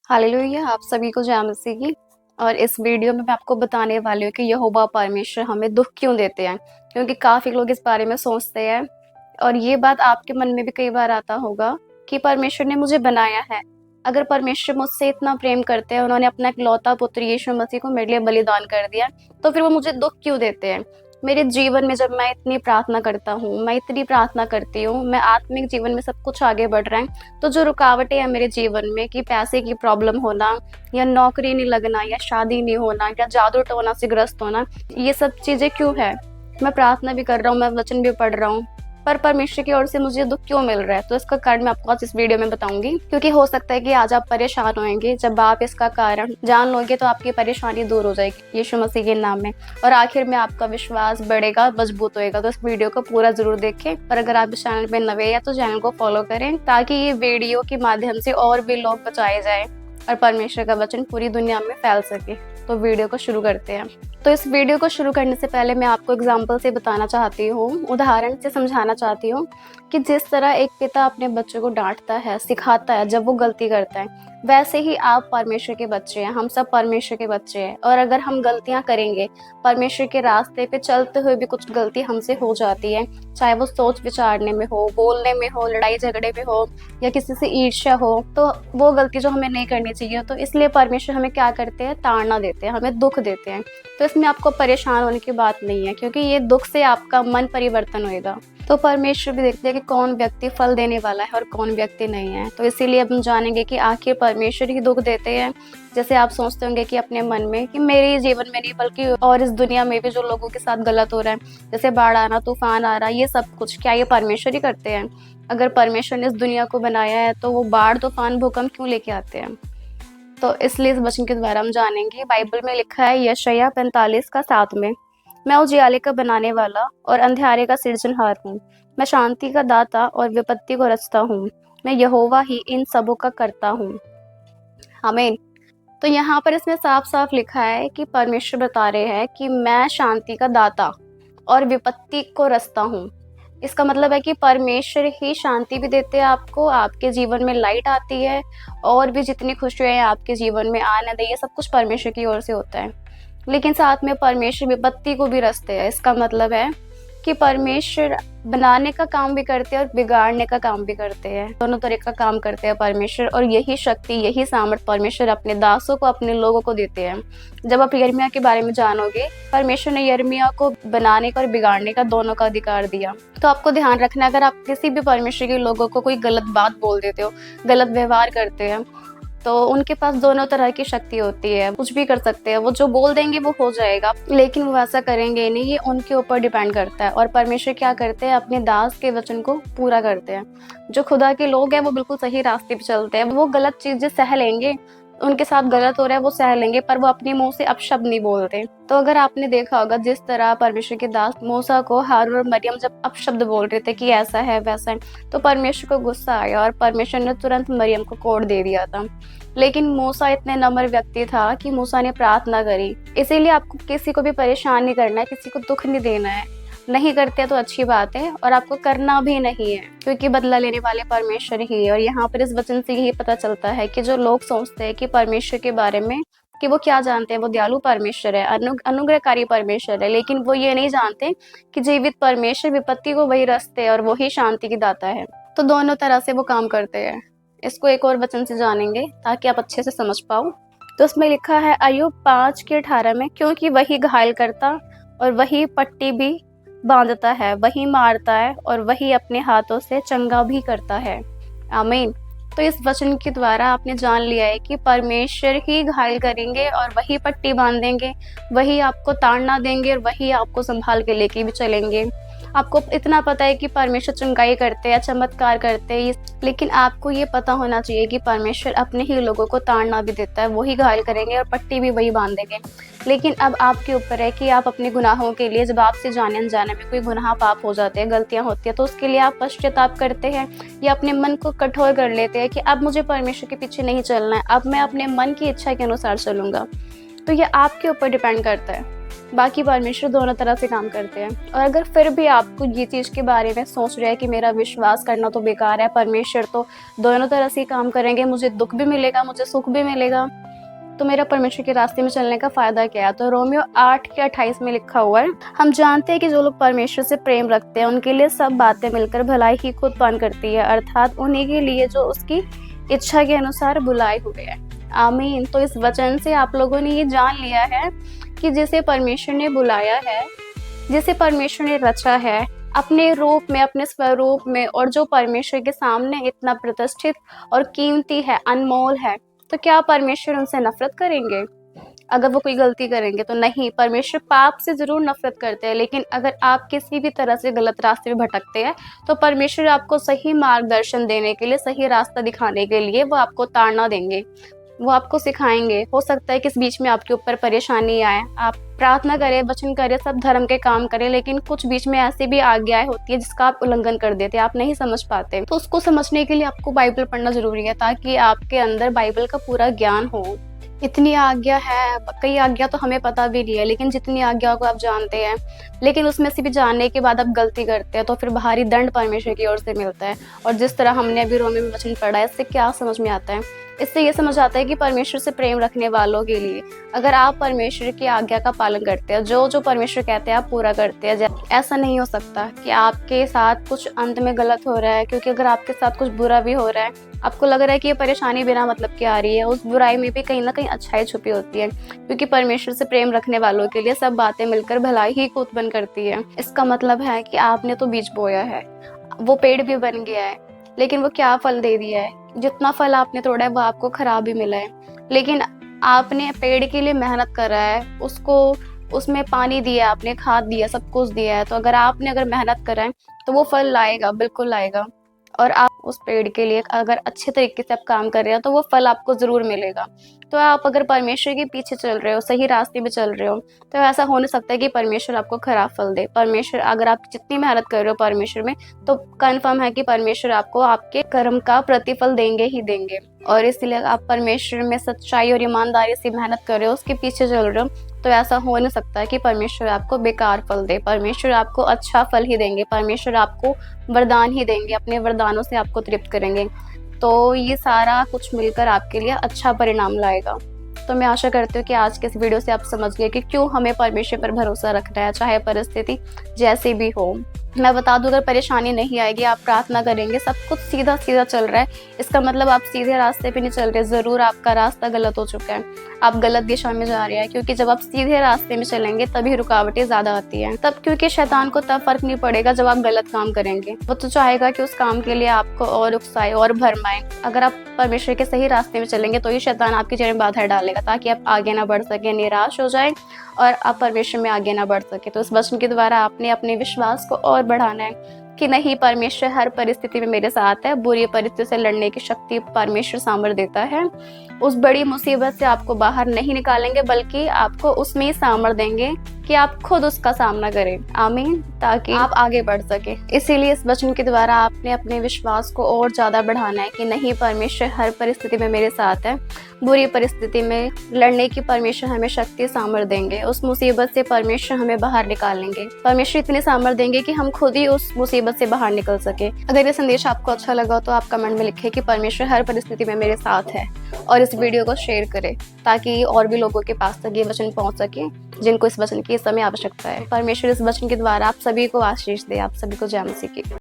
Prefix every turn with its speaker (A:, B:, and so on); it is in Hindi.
A: हालेलुया। आप सभी को जय मसीह की। और इस वीडियो में मैं आपको बताने वाली हूँ कि यहोवा परमेश्वर हमें दुख क्यों देते हैं, क्योंकि काफ़ी लोग इस बारे में सोचते हैं और ये बात आपके मन में भी कई बार आता होगा कि परमेश्वर ने मुझे बनाया है। अगर परमेश्वर मुझसे इतना प्रेम करते हैं, उन्होंने अपना इकलौता पुत्र यीशु मसीह को मेरे लिए बलिदान कर दिया, तो फिर वो मुझे दुख क्यों देते हैं। मेरे जीवन में जब मैं इतनी प्रार्थना करता हूँ, मैं इतनी प्रार्थना करती हूँ, मैं आत्मिक जीवन में सब कुछ आगे बढ़ रहा है, तो जो रुकावटें हैं मेरे जीवन में कि पैसे की प्रॉब्लम होना या नौकरी नहीं लगना या शादी नहीं होना या जादू टोना से ग्रस्त होना, ये सब चीज़ें क्यों है। मैं प्रार्थना भी कर रहा हूँ, मैं वचन भी पढ़ रहा हूँ, पर परमेश्वर की ओर से मुझे दुख क्यों मिल रहा है। तो इसका कारण मैं आपको आज इस वीडियो में बताऊंगी, क्योंकि हो सकता है कि आज आप परेशान होंगे। जब आप इसका कारण जान लोगे तो आपकी परेशानी दूर हो जाएगी यीशु मसीह के नाम में, और आखिर में आपका विश्वास बढ़ेगा, मजबूत होएगा। तो इस वीडियो को पूरा जरूर देखें। और अगर आप इस चैनल पे नए हैं तो चैनल को फॉलो करें, ताकि ये वीडियो के माध्यम से और भी लोग बचाए जाए और परमेश्वर का वचन पूरी दुनिया में फैल सके। तो वीडियो को शुरू करते हैं। तो इस वीडियो को शुरू करने से पहले मैं आपको एग्जाम्पल से बताना चाहती हूँ, उदाहरण से समझाना चाहती हूँ कि जिस तरह एक पिता अपने बच्चों को डांटता है, सिखाता है जब वो गलती करता है, वैसे ही आप परमेश्वर के बच्चे हैं। हम सब परमेश्वर के बच्चे हैं, और अगर हम गलतियां करेंगे, परमेश्वर के रास्ते पे चलते हुए भी कुछ गलती हमसे हो जाती है, चाहे वो सोच विचारने में हो, बोलने में हो, लड़ाई झगड़े में हो, या किसी से ईर्ष्या हो, तो वो गलती जो हमें नहीं करनी चाहिए। तो इसलिए परमेश्वर हमें क्या करते हैं, ताड़ना देते हैं, हमें दुख देते हैं। तो इसमें आपको परेशान होने की बात नहीं है, क्योंकि ये दुख से आपका मन परिवर्तन होएगा। तो परमेश्वर भी देखते हैं कि कौन व्यक्ति फल देने वाला है और कौन व्यक्ति नहीं है। तो इसीलिए अब हम जानेंगे कि आखिर परमेश्वर ही दुख देते हैं। जैसे आप सोचते होंगे कि अपने मन में कि मेरे जीवन में नहीं बल्कि और इस दुनिया में भी जो लोगों के साथ गलत हो रहा है, जैसे बाढ़ आना, तूफान आ रहा, ये सब कुछ क्या ये परमेश्वर ही करते हैं। अगर परमेश्वर ने इस दुनिया को बनाया है तो वो बाढ़, तूफान, भूकंप क्यों लेके आते हैं। तो इसलिए इस वचन के द्वारा हम जानेंगे। बाइबल में लिखा है यशायाह 45:7 में, मैं उजियाले का बनाने वाला और अंधियारे का सृजनहार हूँ। मैं शांति का दाता और विपत्ति को रचता हूँ। मैं यहोवा ही इन सबों का करता हूँ। आमीन। तो यहाँ पर इसमें साफ साफ लिखा है कि परमेश्वर बता रहे हैं कि मैं शांति का दाता और विपत्ति को रचता हूँ। इसका मतलब है कि परमेश्वर ही शांति भी देते हैं आपको, आपके जीवन में लाइट आती है, और भी जितनी खुशियाँ हैं आपके जीवन में आने दे, ये सब कुछ परमेश्वर की ओर से होता है। लेकिन साथ में परमेश्वर विपत्ति को भी रचते हैं। इसका मतलब है कि परमेश्वर बनाने का काम भी करते हैं और बिगाड़ने का काम भी करते हैं। दोनों तरह का काम करते हैं परमेश्वर, और यही शक्ति, यही सामर्थ परमेश्वर अपने दासों को, अपने लोगों को देते हैं। जब आप यिर्मयाह के बारे में जानोगे, परमेश्वर ने यिर्मयाह को बनाने का और बिगाड़ने का दोनों का अधिकार दिया। तो आपको ध्यान रखना, अगर आप किसी भी परमेश्वर के लोगों को कोई गलत बात बोल देते हो, गलत व्यवहार करते हैं, तो उनके पास दोनों तरह की शक्ति होती है, कुछ भी कर सकते हैं। वो जो बोल देंगे वो हो जाएगा, लेकिन वो ऐसा करेंगे नहीं, ये उनके ऊपर डिपेंड करता है। और परमेश्वर क्या करते हैं, अपने दास के वचन को पूरा करते हैं। जो खुदा के लोग हैं वो बिल्कुल सही रास्ते पे चलते हैं। वो गलत चीजें सह लेंगे, उनके साथ गलत हो रहा है वो सह लेंगे, पर वो अपने मुंह से अपशब्द नहीं बोलते। तो अगर आपने देखा होगा, जिस तरह परमेश्वर के दास मूसा को हारून और मरियम जब अपशब्द बोल रहे थे कि ऐसा है वैसा है, तो परमेश्वर को गुस्सा आया और परमेश्वर ने तुरंत मरियम को कोड़ दे दिया था। लेकिन मूसा इतने नम्र व्यक्ति था कि मूसा ने प्रार्थना करी। इसीलिए आपको किसी को भी परेशान नहीं करना है, किसी को दुख नहीं देना है। नहीं करते तो अच्छी बात है, और आपको करना भी नहीं है, क्योंकि बदला लेने वाले परमेश्वर ही है। और यहाँ पर इस वचन से यही पता चलता है कि जो लोग सोचते हैं कि परमेश्वर के बारे में कि वो क्या जानते हैं, वो दयालु परमेश्वर है, अनुग्रहकारी परमेश्वर है, लेकिन वो ये नहीं जानते कि जीवित परमेश्वर विपत्ति को वही रचते हैं और वही शांति की दाता है। तो दोनों तरह से वो काम करते हैं। इसको एक और वचन से जानेंगे ताकि आप अच्छे से समझ पाओ। तो उसमें लिखा है अय्यूब 5:18 में, क्योंकि वही घायल करता और वही पट्टी भी बांधता है, वही मारता है और वही अपने हाथों से चंगा भी करता है। आमीन। तो इस वचन के द्वारा आपने जान लिया है कि परमेश्वर ही घायल करेंगे और वही पट्टी बांधेंगे, वही आपको ताड़ना देंगे और वही आपको संभाल के लेके भी चलेंगे। आपको इतना पता है कि परमेश्वर चंगाई करते हैं, चमत्कार करते हैं, लेकिन आपको ये पता होना चाहिए कि परमेश्वर अपने ही लोगों को ताड़ना भी देता है, वही घायल करेंगे और पट्टी भी वही बांधेंगे। लेकिन अब आपके ऊपर है कि आप अपने गुनाहों के लिए, जब आपसे जाने अनजाने में कोई गुनाह पाप हो जाते हैं, गलतियां होती है, तो उसके लिए आप पश्चाताप करते हैं या अपने मन को कठोर कर लेते हैं कि अब मुझे परमेश्वर के पीछे नहीं चलना है, अब मैं अपने मन की इच्छा के अनुसार चलूंगा। तो ये आपके ऊपर डिपेंड करता है। बाकी परमेश्वर दोनों तरह से काम करते हैं। और अगर फिर भी आपको ये चीज़ के बारे में सोच रहे हैं कि मेरा विश्वास करना तो बेकार है, परमेश्वर तो दोनों तरह से ही काम करेंगे, मुझे दुःख भी मिलेगा, मुझे सुख भी मिलेगा, तो मेरा परमेश्वर के रास्ते में चलने का फ़ायदा क्या है? तो रोमियो 8 के 28 में लिखा हुआ है, हम जानते हैं कि जो लोग परमेश्वर से प्रेम रखते हैं उनके लिए सब बातें मिलकर भलाई ही को उत्पन्न करती है, अर्थात उन्हीं के लिए जो उसकी इच्छा के अनुसार बुलाए हुए हैं। आमीन। तो इस वचन से आप लोगों ने ये जान लिया है कि जिसे परमेश्वर ने बुलाया है, जिसे परमेश्वर ने रचा है अपने रूप में, अपने स्वरूप में, और जो परमेश्वर के सामने इतना प्रतिष्ठित और कीमती है, अनमोल है, तो क्या परमेश्वर उनसे नफरत करेंगे अगर वो कोई गलती करेंगे? तो नहीं। परमेश्वर पाप से जरूर नफरत करते हैं, लेकिन अगर आप किसी भी तरह से गलत रास्ते में भटकते हैं तो परमेश्वर आपको सही मार्गदर्शन देने के लिए, सही रास्ता दिखाने के लिए वो आपको ताड़ना देंगे, वो आपको सिखाएंगे। हो सकता है कि इस बीच में आपके ऊपर परेशानी आए, आप प्रार्थना करें, वचन करें, सब धर्म के काम करें, लेकिन कुछ बीच में ऐसी भी आज्ञाएं होती है जिसका आप उल्लंघन कर देते हैं, आप नहीं समझ पाते। तो उसको समझने के लिए आपको बाइबल पढ़ना जरूरी है, ताकि आपके अंदर बाइबल का पूरा ज्ञान हो। इतनी आज्ञा है, कई आज्ञा तो हमें पता भी नहीं है, लेकिन जितनी आज्ञाओं को आप जानते हैं, लेकिन उसमें से भी जानने के बाद आप गलती करते हैं, तो फिर भारी दंड परमेश्वर की ओर से मिलता है। और जिस तरह हमने अभी रोमी में वचन पढ़ा है, इससे क्या समझ में आता है? इससे ये समझ आता है कि परमेश्वर से प्रेम रखने वालों के लिए अगर आप परमेश्वर की आज्ञा का पालन करते हैं, जो जो परमेश्वर कहते हैं आप पूरा करते हैं, ऐसा नहीं हो सकता कि आपके साथ कुछ अंत में गलत हो रहा है। क्योंकि अगर आपके साथ कुछ बुरा भी हो रहा है, आपको लग रहा है कि ये परेशानी बिना मतलब की आ रही है, उस बुराई में भी कहीं ना कहीं अच्छाई छुपी होती है, क्योंकि परमेश्वर से प्रेम रखने वालों के लिए सब बातें मिलकर भलाई ही को उत्पन्न करती है। इसका मतलब है कि आपने तो बीज बोया है, वो पेड़ भी बन गया है, लेकिन वो क्या फल दे दिया है? जितना फल आपने तोड़ा है वो आपको खराब ही मिला है, लेकिन आपने पेड़ के लिए मेहनत करा है, उसको उसमें पानी दिया, आपने खाद दिया, सब कुछ दिया है, तो अगर मेहनत करा है तो वो फल लाएगा, बिल्कुल लाएगा। और आप उस पेड़ के लिए अगर अच्छे तरीके से आप काम कर रहे हो तो वो फल आपको जरूर मिलेगा। तो आप अगर परमेश्वर के पीछे चल रहे हो, सही रास्ते में चल रहे हो, तो ऐसा हो नहीं सकता कि परमेश्वर आपको खराब फल दे। परमेश्वर, अगर आप जितनी मेहनत कर रहे हो परमेश्वर में, तो कन्फर्म है कि परमेश्वर आपको आपके कर्म का प्रतिफल देंगे ही देंगे। और इसलिए आप परमेश्वर में सच्चाई और ईमानदारी से मेहनत कर रहे हो, उसके पीछे चल रहे हो, तो ऐसा हो नहीं सकता कि परमेश्वर आपको बेकार फल दे। परमेश्वर आपको अच्छा फल ही देंगे, परमेश्वर आपको वरदान ही देंगे, अपने वरदानों से आपको तृप्त करेंगे। तो ये सारा कुछ मिलकर आपके लिए अच्छा परिणाम लाएगा। तो मैं आशा करती हूँ कि आज के इस वीडियो से आप समझ गए कि क्यों हमें परमेश्वर पर भरोसा रखना है, चाहे परिस्थिति जैसी भी हो। मैं बता दूं, अगर परेशानी नहीं आएगी, आप प्रार्थना करेंगे, सब कुछ सीधा सीधा चल रहा है, इसका मतलब आप सीधे रास्ते पे नहीं चल रहे, जरूर आपका रास्ता गलत हो चुका है, आप गलत दिशा में जा रहे हैं। क्योंकि जब आप सीधे रास्ते में चलेंगे तभी रुकावटें ज्यादा आती हैं तब, क्योंकि शैतान को तब फर्क नहीं पड़ेगा जब आप गलत काम करेंगे। वो तो चाहेगा कि उस काम के लिए आपको और उकसाए और भरमाए। अगर आप परमेश्वर के सही रास्ते में चलेंगे तो ही शैतान आपकी जगह में बाधा डालेगा, ताकि आप आगे ना बढ़ सके, निराश हो जाए और आप परमेश्वर में आगे ना बढ़ सके। तो इस वचन के द्वारा आपने अपने विश्वास को और बढ़ाना है कि नहीं, परमेश्वर हर परिस्थिति में मेरे साथ है। बुरी परिस्थिति से लड़ने की शक्ति परमेश्वर सामर्थ्य देता है। उस बड़ी मुसीबत से आपको बाहर नहीं निकालेंगे, बल्कि आपको उसमें ही सामर्थ्य देंगे कि आप खुद उसका सामना करें। आमीन। ताकि आप आगे बढ़ सके। इसीलिए इस वचन के द्वारा आपने अपने विश्वास को और ज्यादा बढ़ाना है कि नहीं, परमेश्वर हर परिस्थिति में मेरे साथ है। बुरी परिस्थिति में लड़ने की परमेश्वर हमें शक्ति सामर्थ्य देंगे। उस मुसीबत से परमेश्वर हमें बाहर निकालेंगे। परमेश्वर इतने सामर्थ्य देंगे कि हम खुद ही उस मुसीबत से बाहर निकल सके। अगर ये संदेश आपको अच्छा लगा तो आप कमेंट में लिखें कि परमेश्वर हर परिस्थिति में मेरे साथ है, और इस वीडियो को शेयर करें ताकि और भी लोगों के पास तक ये वचन पहुंच सके जिनको इस वचन की इस समय आवश्यकता है। परमेश्वर इस वचन के द्वारा आप सभी को आशीष दे। आप सभी को जय मसीह की।